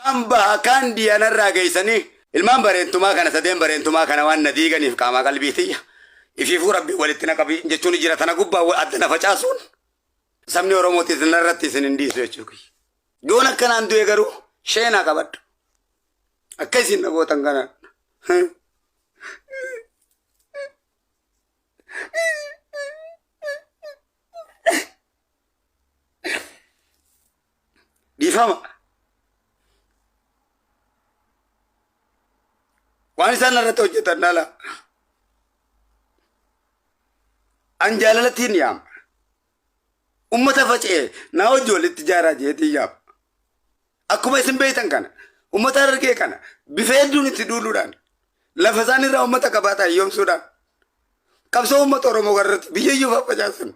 Kan diyaana irraa geessanii ilmaan bareentumaa kana sadeen bareentumaa kana waan na diiganiif qaamaa qalbiitiyya. Ifiifuu rabbi walitti na qabi jechuun jira tana gubbaa adda na facaasuun. Sabni Oromootis narratti isin hin dhiisu jechuudha. Yoon akkanaan du'e garuu sheenaa qabadhu. Akka isin na gootan kanaan. Dhiifama. Waan isaan irratti hojjetan dhala. An jaalalatiin yaama. Ummata faca'ee naa hojii walitti jaaraa jeetii yaama. Akkuma isin beektan kana ummata argee kana bifa hedduun itti duuluudhaan lafa isaan irraa ummata qabaataa hiyyoomsuudhaan qabsoo ummata Oromoo irratti biyyayyuu faffacaasan.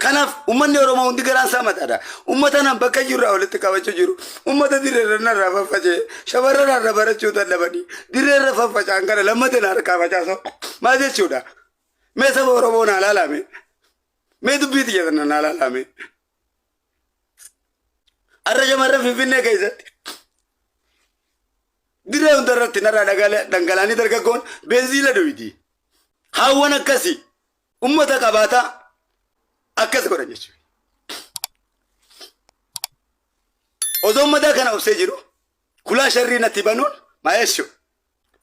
Kanaaf ummanni Oromoo hundi garaan isaa mataadha. Ummata nan bakka jirraa walitti qabachuu jiru. Ummata dirreerra narraa faffacee shamarran har'a barachuu dadhabanii dirreerra faffacaan kana lammateen harkaa facaasoo maal jechuudha? Mee saba Oromoo naa laalame? Mee dubbii xiyyeeffannaa naa laalame? Har'a shamarran Finfinnee keessatti dirree hundarratti narraa dhangalaanii dargaggoon beenziila dhuyiti. Haawwan akkasii ummata qabaataa akkas godhan jechuudha. Osoo ummataa kana obsee jiru kulaa sharrii natti banuun maayesho.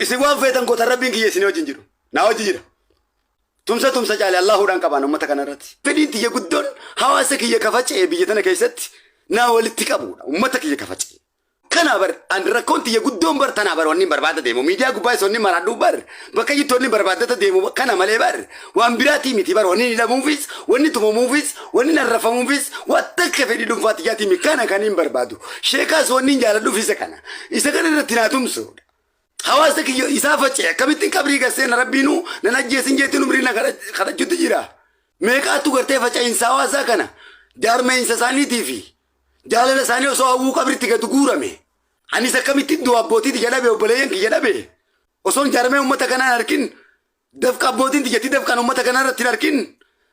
Isin waan feetan gootan rabbiin kiyya isin wajjin jiru. Naa hojii jira. Tumsa caalee Allahuudhaan qabaan ummata kana irratti. Fedhiin tiyya guddoon hawaasa kiyya kafaca'ee biyya tana keessatti naa walitti qabuudha. Ummata kiyya kafaca'ee. Kana bar an rakkoon tiyya guddoon bar tanaa bar wanni barbaada deemu. Miidiyaa gubbaa isonni maradhuu bar bakka jittoonni barbaadata deemu kana malee bar waan biraatii miti bar wanni hidhamuufis wanni tumamuufis wanni narrafamuufis wanta akka fedhii dhuunfaa tiyyaatii mi kana kan hin barbaadu. Sheekaas wanni hin jaaladhuuf isa kana. Isa kana irratti naa tumsuudha. Hawaasa kiyya isaa faca'e akkamittiin qabrii gassee na rabbiinuu nan ajjeesin jeetiin umrii na kadhachuutti jira. Meeqaatu gartee faca'insa hawaasaa kana jaarmeensa isaaniitii fi jaalala isaanii osoo hawwuu qabritti gadu guurame. Anis akkamittiin du'a abbootiiti jedhabe obboleeyyan kiyya dhabe. Osoon jaarmee uummata kanaan arkin dafqa abbootiin tiyyatti dafqaan uummata kanaa irratti hin arkin.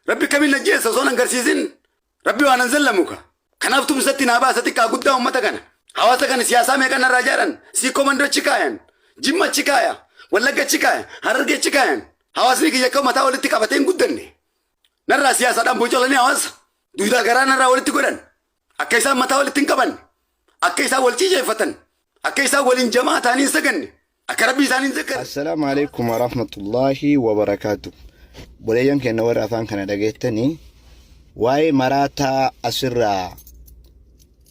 Rabbi kamiin ajjeessa osoon agarsiisin. Rabbi waan an zallamuka. Kanaaf tumsatti naa baasa xiqqaa guddaa uummata kana. Hawaasa kana siyaasaa meeqan narraa jaaran. Siikoo mandoo achi kaayan. Jimma achi kaaya. Wallagga achi kaaya. Harargee achi kaayan. Hawaasni kiyya akka mataa walitti qabatee hin guddanne. Narraa siyaasaadhaan bocolanii hawaasa. Duudaa garaa narraa walitti godhan. Akka isaan mataa walitti hin qaban. Akka isaan wal ciijeeffatan. Akka isaan waliin jamaa ta'anii hin saganne. Akka rabbi isaanii hin zakkare. Assalaamu alaikum wa rahmatullahi wa barakaatu. Boleeyyan keenya warra afaan kana dhageettanii waa'ee maraataa asirraa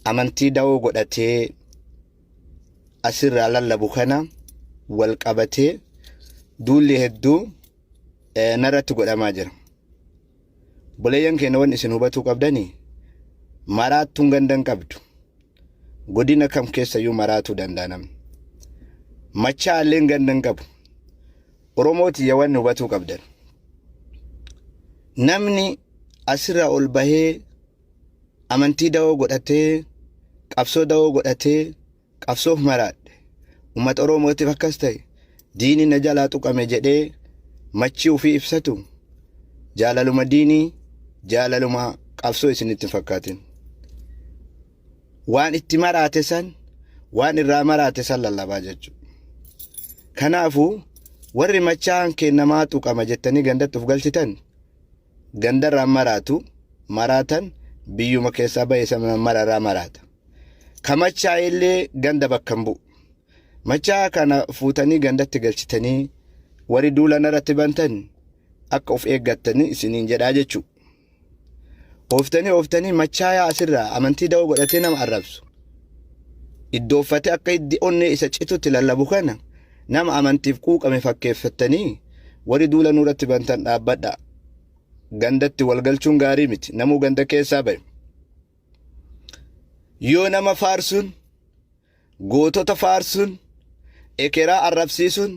amantii da'oo godhatee asirraa lallabu kana wal qabatee duulli hedduu narratti godhamaa jira. Boleeyyan keenya waan isin hubatuu qabdanii maraattuun gandan qabdu. Godina kam keessayyuu maraatuu danda'a namni. Machaa alleen gandan qabu. Oromooti yawan hubatuu qabdan. Namni asirraa ol bahee amantii da'oo godhatee qabsoo da'oo godhatee qabsoof maraadhe. Uummata Oromootiif akkas ta'e diinii na jalaa tuqame jedhee machii ofii ibsatu jaalaluma diinii jaalaluma qabsoo isinitti hin fakkaatin. Waan itti maraate san waan irraa maraate san lallabaa jechuudha. Kanaafuu warri machaan kennamaa tuqama jettanii gandatti of galchitan gandarraa maraatan biyyuma keessaa bahee sana mararraa maraata. Kamachaa illee ganda bakka hin bu'u. Machaa kana fuutanii gandatti galchitanii warri duula narratti bantan akka of eeggattanii isiniin jedhaa jechuudha. Ooftanii machaa asirraa amantii da'oo godhatee nama arrabsu. Iddooffatee akka iddi onnee isa citutti lallabu kana nama amantiif quuqame fakkeeffattanii warri duula nurratti bantan dhaabbadha. Gandatti walgalchuun gaarii miti. Namuu ganda keessaa bahe. Yoo nama faarsuun gootota faarsuun ekeraa arrabsiisuun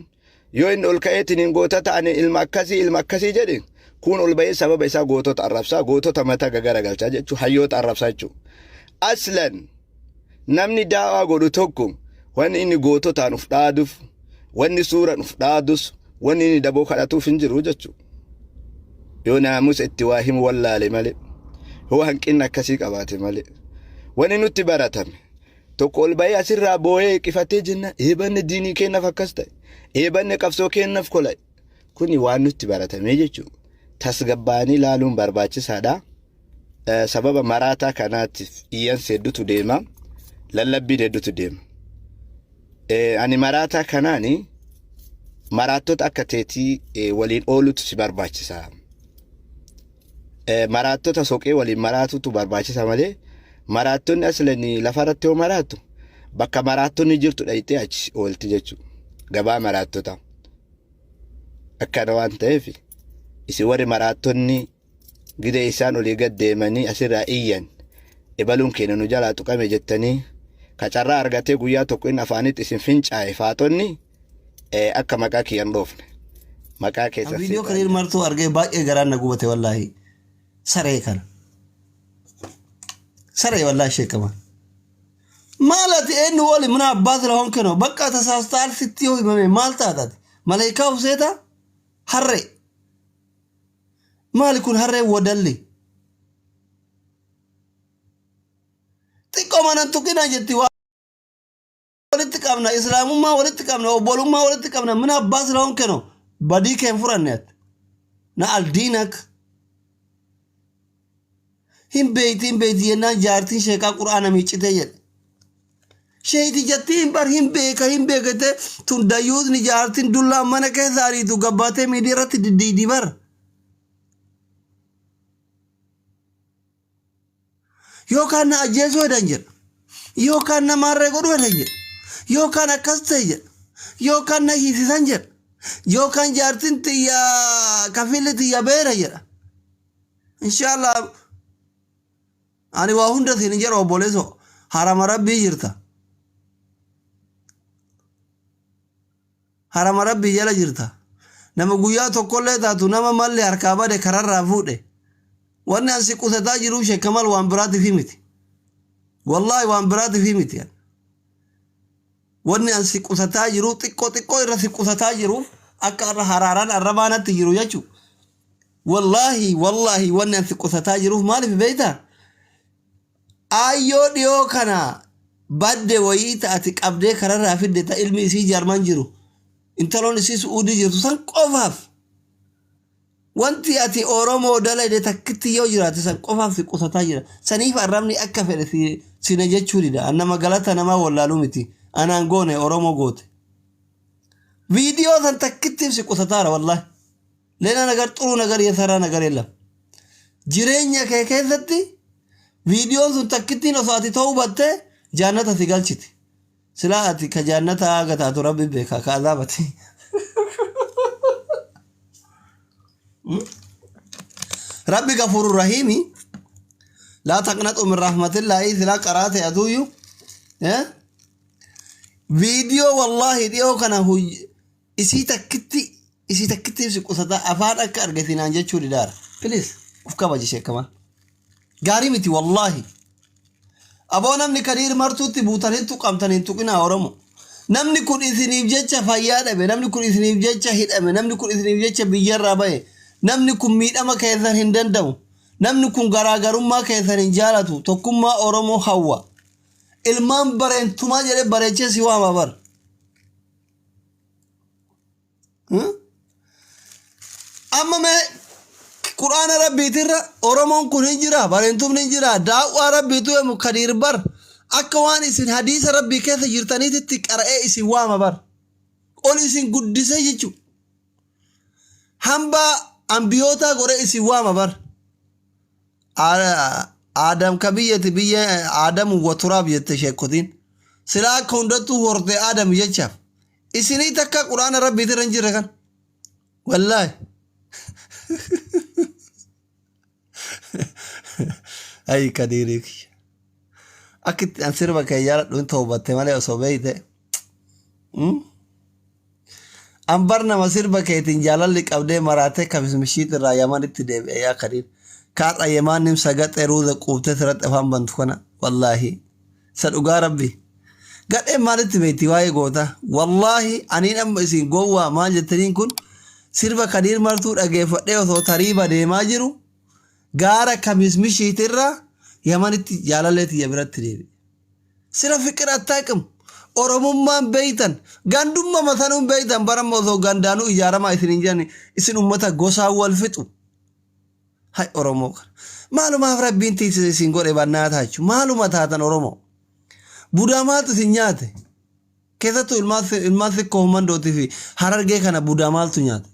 yoo inni ol ka'eetiin gootota ani ilma akkasii jedhe kun ol bahee sababa isaa gootota arrabsaa gootota mataa garagalchaa jechuun hayyoota arrabsaa jechuudha. Aslan namni daawaa godhu tokko wanni inni goototaan uf dhaaduuf wanni suuraan uf dhaadus wanni inni daboo kadhatuuf hin jiru jechuudha. Yoo naamus itti waa himu wallaale malee yoo hanqinni akkasii qabaate malee wani nutti baratame tokko ol bahee asirraa boo'ee qifatee jenna eebanne diinii kennaaf akkas ta'e eebanne qabsoo kennaaf kola'e kuni waan nutti baratame jechuudha. Tasgabbaanii ilaaluun barbaachisaadha. Sababa maraataa kanaatiif iyyansa hedduutu deema, lallabbii hedduutu deema. Ani maraataa kanaani maraattota akka teetii waliin oolutu si barbaachisa. Maraattota soqee waliin maraatutu barbaachisa malee maraattonni aslanii lafarratti yoo maraatu bakka maraattonni jirtu dhayitee achi oolti jechuudha. Gabaa maraattota akkana waan ta'eef isin warri maraattonni gidee isaan olii gad deemanii asirraa iyyan ebaluun keenya nu jalaa tuqame jettanii kacarraa argatee guyyaa tokko inni afaanitti isin fincaa'e faatonni akka maqaa kiyyan dhoofne maqaa keessa video kan martuu argee baay'ee garaan na gubate wallaahi saree kana saree wallaahi sheekama maalati eenyu wali mana abbaas lahon keno bakka tasaastaa sitti yoo himame maal taatati malaayikaa useeta harree maali kun harree wadalli xiqqoo manan tuqina jetti walitti qabna islaamummaa walitti qabna obbolummaa walitti qabna mana abbaas lahon keno badii keen furanneet na aldiinak hin beeyti yennaan jaartiin sheekaa qur'aana miiccitee jedhe sheeyti jattiin bar hin beekate tun dayyuutni jaartiin dullaan mana keessa ariitu gabbaatee miidii irratti diddiidii bar yookaan na ajjeesuu hedhan jedha yookaan na maarree godhuu hedhan jedha yookaan akkas ta'e jedha yookaan na hiisisan jedha yookaan jaartiin xiyya kafilli xiyya beera jedha inshaallah ani waa hunda siin jedha obboleeso harama rabbii jirta harama rabbii jala jirta nama guyyaa tokkollee taatu nama malli harkaa bade kararraa fuudhe wanni an si qusataa jiru sheekamal waan biraatiif himiti wallaahi waan biraatiif himiti wanni an si qusataa jiru xiqqoo irra si qusataa jiru akka irra haraaraan arrabaanatti jiru jechu wallaahi wanni an si qusataa jiruuf maaliif beeyta ayyoo dhiyoo kana badde wayii taati qabdee kararraa fidde ta ilmi isii jaarman jiru intaloon isii su'uudii jirtu san qofaaf wanti ati oromoo dalade takkitti yoo jiraate san qofaaf si qusataa jira saniif arrabni akka fedhe sina jechuu dida annama galata namaa wallaaluu miti anaan goone oromoo goote viidiyoo san takkittiif si qusataara wallahi leena nagar xuruu nagar yesaraa nagar yelam jireenya kee keessatti viidiyoon sun takkittiin osoo ati ta'uu batte jaannata si galchiti silaa ati ka jaannata aga taatu rabbi beeka ka azaabati ربي غفور رحيم لا تقنطوا من رحمة الله إذا قرأت أدويو فيديو والله ديو كان هو إسي تكتي في قصة أفاد أكار قتين عن جاتشو لدار بليز أفكا باجي شيء كمان غاري متي والله أبو نمني كرير مرتو تبوتانين تقامتانين تقنا أورمو نمني كون إذنيف جاتشا فايادة بي نمني كون إذنيف جاتشا هيد أمي نمني كون إذنيف جاتشا بيجر رابي namni kun miidhama keessan hin dandamu namni kun garaagarummaa keessan hin jaalatu tokkummaa oromoo hawwa ilmaan bareentumaa jedhe bareechee si waama bar amma mee qur'aana rabbiitirra oromoon kun hin jira bareentumni hin jira daawwaa rabbiitu yemu kadiir bar akka waan isin hadiisa rabbii keessa jirtaniititti qara'ee isin waama bar ol isin guddisee jechu hamba ambiyoota gore isi waama bar adam kabiyati biye adam wa turab yette shekotin sila kondatu horde adam yecha isini takka qur'an rabbi tiran jira kan wallahi ay kadirik akit ansir ba kayara dun tawbatte male sobeite ambarna masir bakeetin jaalalli qabdee maraatee kabis mishiit irraa yamanitti deebi'e yaa kadiir kaadha yamaanim sagaxee ruuza quubtee sirratti afaan bantu kana wallaahi sa dhugaa rabbi gadheen maalitti beeyti waa'ee goota wallaahi aniin amma isin gowwaa maal jettaniin kun sirba kadiir martuu dhageeffadhee osoo tariiba deemaa jiru gaara kabis mishiit irraa yamanitti jaalaleeti ya biratti deebi sira fikir attaqam oromummaan beeytan gandumma matanuun beeytan baramma osoo gandaanuu ijaaramaa isin hin jedhani isin ummata gosaa wal fixu hay oromoo kana maalumaaf rabbiin tiisise isin godhe bannaa taachu maaluma taatan oromoo budaamaatu isin nyaate keessattuu ilmaan xiqqoo humandootii fi harargee kana budaamaaltu nyaate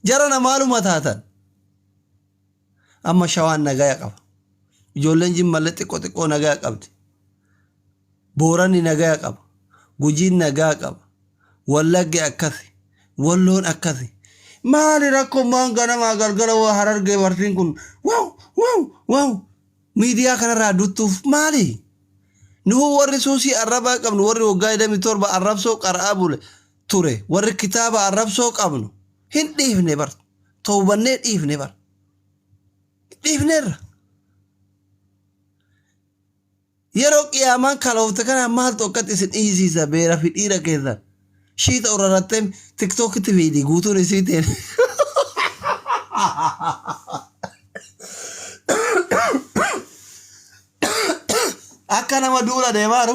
jarana maaluma taatan amma shawaan nagaya qaba ijoolleen jimmallee xiqqoo nagaya qabdi boorani nagaya qaba gujiin nagaya qaba wallagge akkasi walloon akkasi maali rakkoommaan ganamaa galgala harargee barsiin kun waaw miidiyaa kanarraa duttuuf maali nuhu warri suusii arrabaa qabnu warri waggaa 27 arrabsoo qara'aa bule ture warri kitaaba arrabsoo qabnu hin dhiifne bar toobannee dhiifne bar dhiifneerra yeroo qiyaamaan kaloofte kana maaltu akkatti isin dhiisiisa beera fi dhiira keessan shiita urarattee tiktookitti fiidi guutuun isii ta'e akka nama duula deemaaru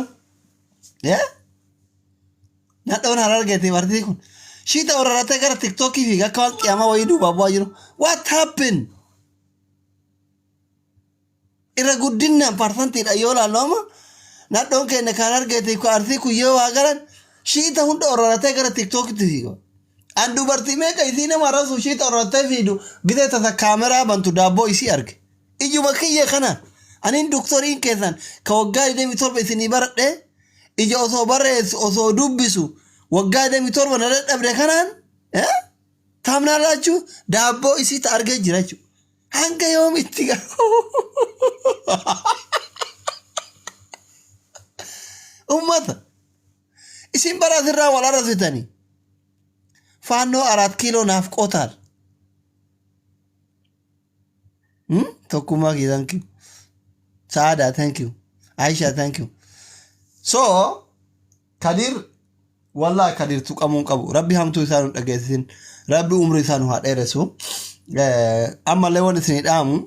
nadhoon harargeeti bartii kun shiita urarattee gara tiktookii fi akka waan qiyaamaa wayii duubaa bu'aa jiru what happened irra guddinaan parsantiidha yoo laallooma nadhoon keenya kan argeeti ku arsii kuyyoo waa garan shiita hunda oraratee gara tiktookitti fiigo an dubartii meeqa isii nama rasu shiita oraratee fiidu gitee tasa kaameraa bantu daabboo isii arge ijuma kiyya kanaan aniin doktoriin keessan ka waggaa 27 isinii baradhe ija osoo barreessu osoo dubbisu waggaa 27 na dadhabde kanaan taamnaa laachuu daabboo isii ta argee jira jechuudha hanga yoomitti ummata isin baraasirraa wal arrasitanii faannoo 4 kiiloo naaf qotaal tokkummaa kee thank you Saada thank you Aisha thank you so Kadir wallahi Kadir tuqamuun qabu rabbi hamtuu isaan dhageessisin rabbi umri isaan haa dheeressu amma leewwan isin dhaamu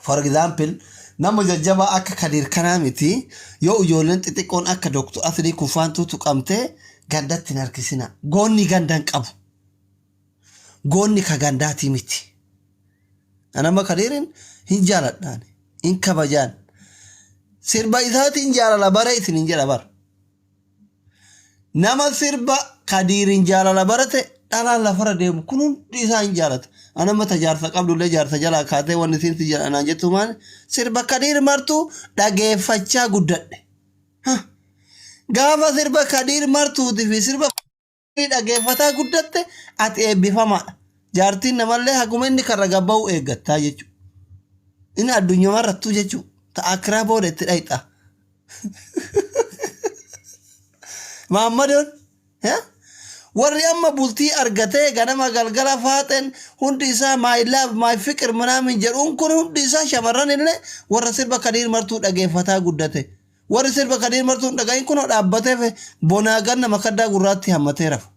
for example nama jajjaba akka Kadir kanaa miti yoo ijoolleen xixiqqoon akka Dr. Asli Kufaantu tuqamtee gandatti harkisina goonni gandan qabu goonni ka gandaati miti anama Kadirin hin jaaladhaan in kabajaan sirba isaatiin jaalala bare isin hin jedha bar nama sirba Kadirin jaalala barate dhalaan lafarra deemu kun hundi isaa hin jaalata anama tajaarsa qabdullee jaarsa jalaa kaatee wanni isin si jedhanaan jettumaan sirba Kadir martuu dhageeffachaa guddadhe gaafa sirba Kadir martuuti fi sirba dhageeffataa guddatte ati eebbifamaadha jaartiin namallee haguma inni karra gabba'u eeggattaa jechuudha inni addunyaa marrattuu jechuudha ta'a kiraa booda itti dhayxa Maammadoon warri amma bultii argatee ganama galgala faaxen hundi isaa my love my fikir manaamin jedhuun kun hundi isaa shamarran illee warra sirba Kadir martuu dhageeffataa guddate warri sirba Kadir martuu dhagahin kun dhaabbateef bonaa ganna makaddaa gurraatti hammatee rafu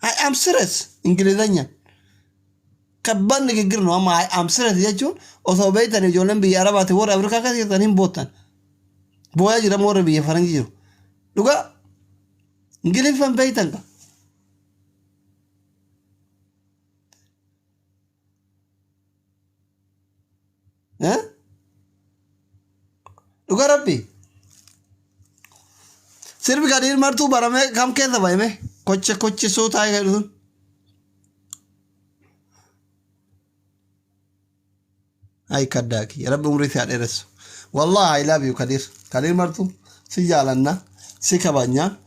I am serious ingilizanya kabban niggir no amma I am serious jechuun osoo beeytan ijoolleen biyya arabaati warra Afrikaa keessatti hin boottan booyaa jira warra biyya faranjii jiru dhugaa ingilifan beeytan ka dhugaa rabbi sirbi Kadir martuu barame kam keessa bayme koche soo taa'ee jedhu ay kaddaaki rabbi umrii si dheeressu wallahi I love you Kadir martuu si jaalanna si kabanya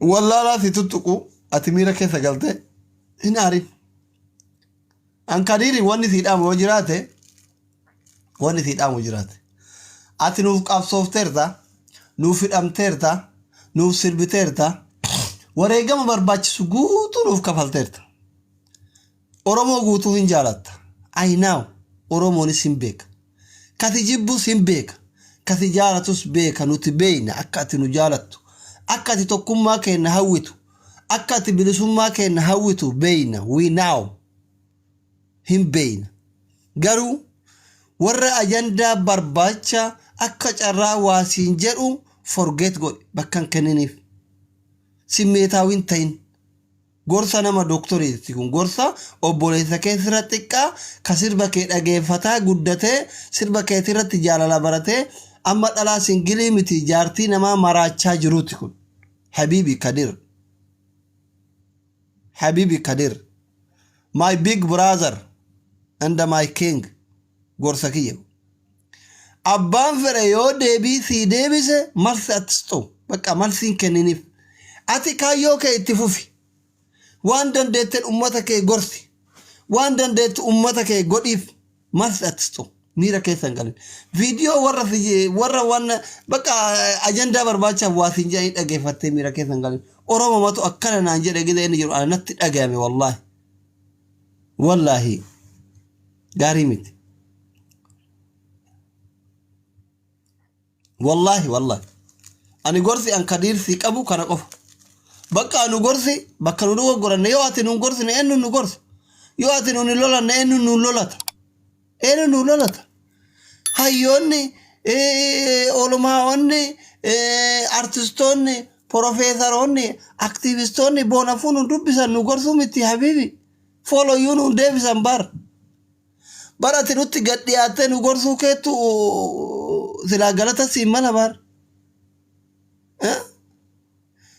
wallahi si tuttuqu ati miira keessa galte hin aarin an Kadiri wanni si dhaamu jiraate ati nuuf qabsoofteerta nuuf hidhamteerta nuuf sirbiteerta wareegama barbaachisu guutuu nuuf kafalteerta Oromoo guutuu hin jaalatta I know Oromoonis hin beeka kati jibbus hin beeka kati jaalatus beeka nuti beeyna akka ati nu jaalattu akka ati tokkummaa keenya hawwitu akka ati bilisummaa keenya hawwitu beeyna we know hin beeyna garuu warra ajandaa barbaacha akka carraa waasiin jedhu forget godhe bakkan kenniniif simmeetaawin ta'in gorsa nama doktoreetti kun gorsa obboleessa kee sirra xiqqaa ka sirba kee dhageeffataa guddatee sirba kee irratti jaalala baratee amma dhalaa singilii miti jaartii namaa maraachaa jiruuti kun Habibi Kadir my big brother and my king gorsa kiyya abbaan fedhe yoo deebii sii deebise marsi atisto bakka marsiin kenniniif ati kaayyoo kee itti fufi waan dandeetteen ummata kee gorsi waan dandeettu ummata kee godhiif marsi atisto miira keessan galin viidiyoo warra waan bakka ajandaa barbaachaaf waasiin jedhanii dhageeffattee miira keessan galin oromoo matu akkana naan jedhe gida inni jiru ana natti dhagayame wallaahi gaarii miti wallahi ani gorsi an Kadir si qabu kana qofa bakka anu gorsi bakka nu dogoggoranne yoo ati nun gorsine eenyu nu gorsa yoo ati nun lolanne eenyu nu lolata hayyoonni oolmaa'onni artistoonni profeesaroonni aktiivistoonni boonafuu nu dubbisan nu gorsuu miti habiibi fooloyyuu nu deebisan bar ati nutti gad dhiyaattee nu gorsuu keettu silaa galata siin mala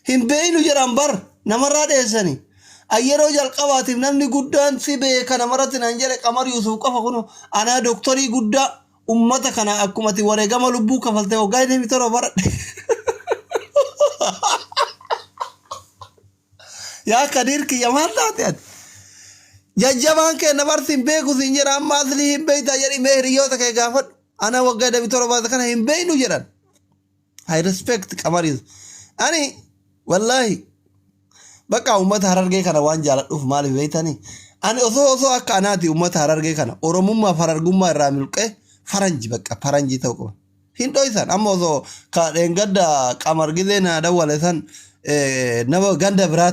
hin beeynu jedhan namarraa dheessani ayyeroo jalqabaatiif namni guddaan si beeka namarratti naan jedhe Qamar Yusuf qofa kuno anaa doktorii guddaa ummata kana akkumati wareegama lubbuu kafalte waggaa inni mitoro baradhe yaa Kadir kiyya maal taate ati jajjabaan kee namarsi hin beeku siin jedha amma aslii hin beeyta jedhi mee hiriyoota kee gaafadhu ana waggaa inni mitoro baradhe kana hin beeynu jedhan I respect Qamar Yusuf ani wallahi bakka ummata Harargee kana waan jaaladhuuf maaliif beeytanii ani osoo akka anaati ummata Harargee kana oromummaa farargummaa irraa milqee faranjii ta'u qaba hin dhoysan amma osoo ka dheengadda Qamar gizee na dawwale san nama ganda biraa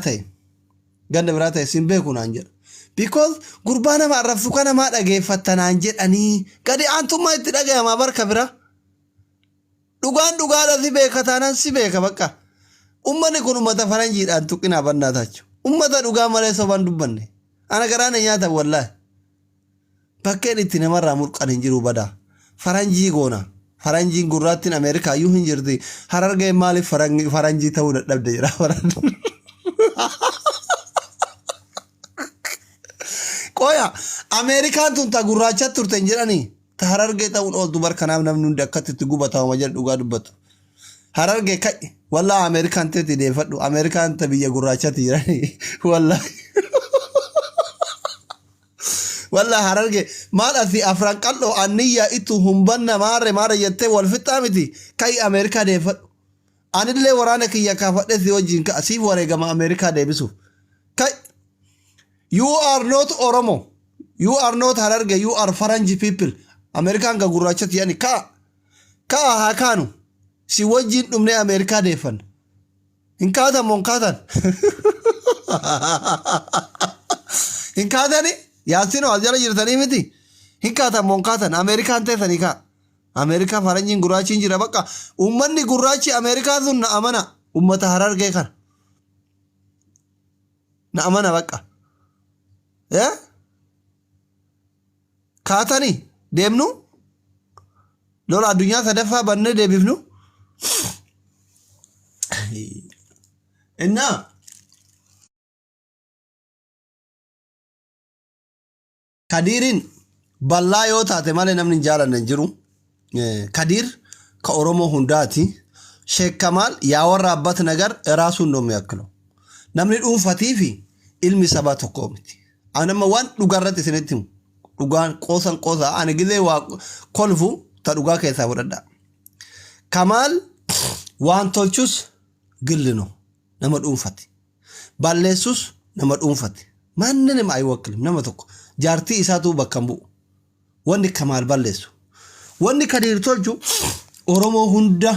ta'e sin beeku naan jedha because gurbaa nama arrabsu kana maa dhageeffatta naan jedhanii gadi aantummaa itti dhagayamaa barka bira dhugaadha si beeka taanaan si beeka bakka ummanni kun ummata faranjiidhaan tuqqinaa bannaa taachu ummata dhugaa malee soban dubbanne ana garaana nyaata wallaahi bakkeen itti namarraa mulqan hin jiru badaa faranjii goona faranjiin gurraattiin Ameerikaa iyyuu hin jirti Harargee maaliif faranjii ta'uu dadhabde jira qoya Ameerikaan tun ta gurraacha turte hin jedhanii ta Harargee ta'uun ooltu barkanaaf namni hundi akkatti itti gubatama jedhu dhugaa dubbatu Harargee kai wallah Amerikaan teeti deeffadhu Amerikaan ta biyya gurraachati jirani wallah Harargee maal asi afran qal'oo anniyya itu humbanna maare jettee wal fixaa miti kai Amerikaa deeffadhu anillee waraana kiyya kaafadhe si wajjin ka asiif wareegama Amerikaa deebisuuf kai you are not Oromo you are not Harargee you are Faranji people Amerikaan ga gurraachati yani ka haakaanu si wajjin dhumne Amerikaa deeffan hin kaatan moo hin kaatan hin kaatani yaasinoo as jala jirtanii miti hin kaatan moo hin kaatan Amerikaan teessanii kaa Amerikaa faranjiin gurraachiin jira bakka ummanni gurraachi Amerikaa sun na amana ummata Harargee kana na amana bakka kaatanii deemnu lola addunyaa sadaffaa bannee deebifnu እና Kadirin bal'aa yoo taate malee namni jaalanne jiru Kadir ka Oromoo hundaati Sheek Kamaal yaa warra abbat nagar raasuun ነው የሚያክለው namni dhuunfatii fi ilmi sabaa tokko miti anama waan dhugaarratti isinitti himu dhugaan qoosa ani gizee waa kolfu ta dhugaa keessaa fudhadha Kamaal waan tolchus gillino nama dhuunfati balleessus nama dhuunfati manni nama ay wakkilim nama tokko jaartii isaatu bakka bu'u wanni Kamaal balleessu wanni Kadir tolchu Oromoo hunda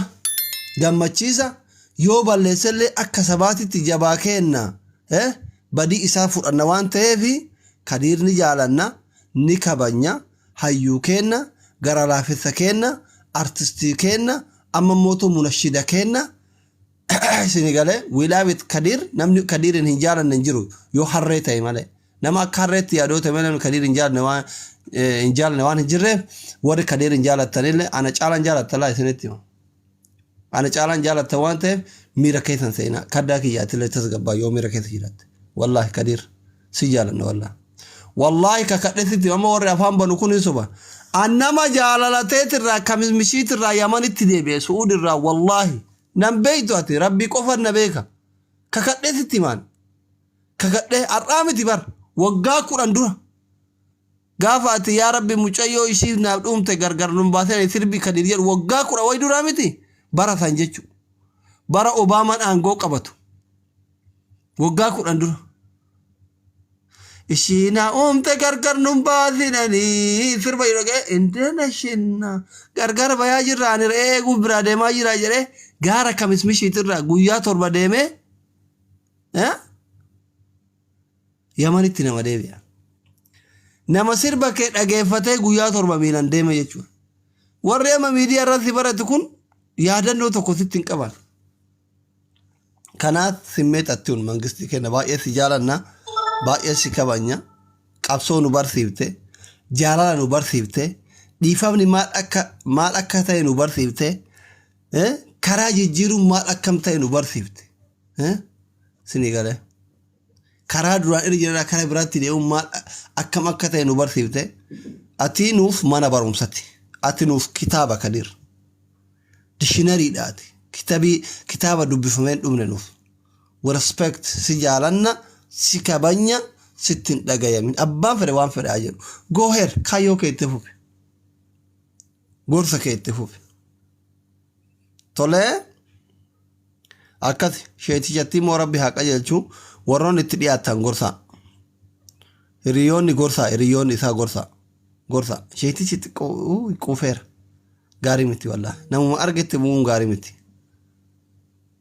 gammachiisa yoo balleessellee akka sabaatitti jabaa kenna badii isaa fudhanna waan ta'eef Kadir ni jaalanna ni kabanya hayyuu kenna gara laafessa kenna artistii kenna amma mooto munashida kenna isini galee wilaabit kadir namni kadirin hin jaalanne hin jiru yoo harree ta'e malee nama akka harreetti yaadota malee kadir hin jaalanne waan hin jirreef warri kadir hin jaalattanillee ana caalan jaalattala isinitti hima ana caalan jaalatta waan ta'eef miira keessan seenaa kaddaa kiyyaatillee tasgabbaa yoo miira keessa jiraatte wallahi kadir si jaalanne wallahi ka kadhesitti amma warri afaan banu kun suba annama jaalalateetirraa kamismishiitirraa yamanitti deebi'e su'uudirraa wallahi nan beeytu ati rabbi qofan na beeka ka kadhesitti maan ka kadhe arraamiti bar waggaa 10 dura gaafa ati yaa rabbi mucayyoo ishii naaf dhuumte gargar nun baasee sirbi kadir jedhu waggaa 10 way duraa miti bara san jechu bara obaamaan aangoo qabatu waggaa 10 dura ishina umte gargar nun baasinani sirba yirage indena shinna gargar bayaa jiraan eegu bira deemaa jira jedhe gaara kamismishiitirra guyyaa 7 deeme yamanitti nama deebi'a nama sirba kee dhageeffatee guyyaa 7 miilan deeme jechuudha warri amma miidiyaa irratti barate kun yaadannoo tokko sitti hin qaban kanaaf simmeexattuun mangistii kenna baay'ee si jaalanna baay'ee si kabanya qabsoo nu barsiifte jaalala nu barsiifte dhiifamni maal akka ta'e nu barsiifte karaa jijjiiruun maal akkam ta'e nu barsiifte sini galee karaa duraan irra jira karaa biraatti deemuun maal akkam akka ta'e nu barsiifte ati nuuf mana barumsati ati nuuf kitaaba kadir dictionaryidhaati kitaaba dubbifameen dhumne nuuf respect si jaalanna si kabanya sittin dhagayamin abbaan fedhe waan fedhe haa jedhu go ahead kayyoo kee itti fufi gorsa kee itti fufi tolee akkasi sheetijattii moo rabbi haa qajeelchuu warroon itti dhiyaatan gorsa hiriyoonni gorsa hiriyoonni isaa gorsa sheetichi quufeera gaarii miti wallahi namuma argetti bu'uun gaarii miti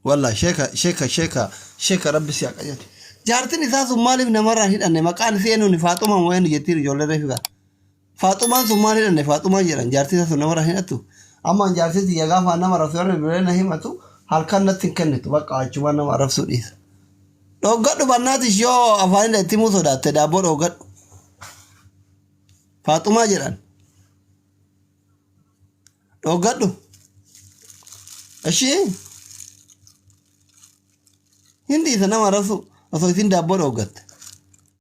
wallahi sheeka rabbi si haa qajeelchu jaartin isaa sun maaliif namarraan hidhanne maqaan isee nuuni faaxumaa moo inni jettiin ijoollee reefigaa faaxumaan sun maal hidhanne faaxumaan jedhan jaartin isaa sun namarraan hidhattu amma jaartitti gaafa nama rafsu warri biree na himatu halkan natti hin kennitu bakka achumaan nama rafsuu dhiisa dhoggadhu bannaatis yoo afaanila itti himuu sodaatte daabboo dhoggadhu faaxumaa jedhan dhoggadhu ashii hindi isa nama rafsu osoo isin daabboo dhoggatte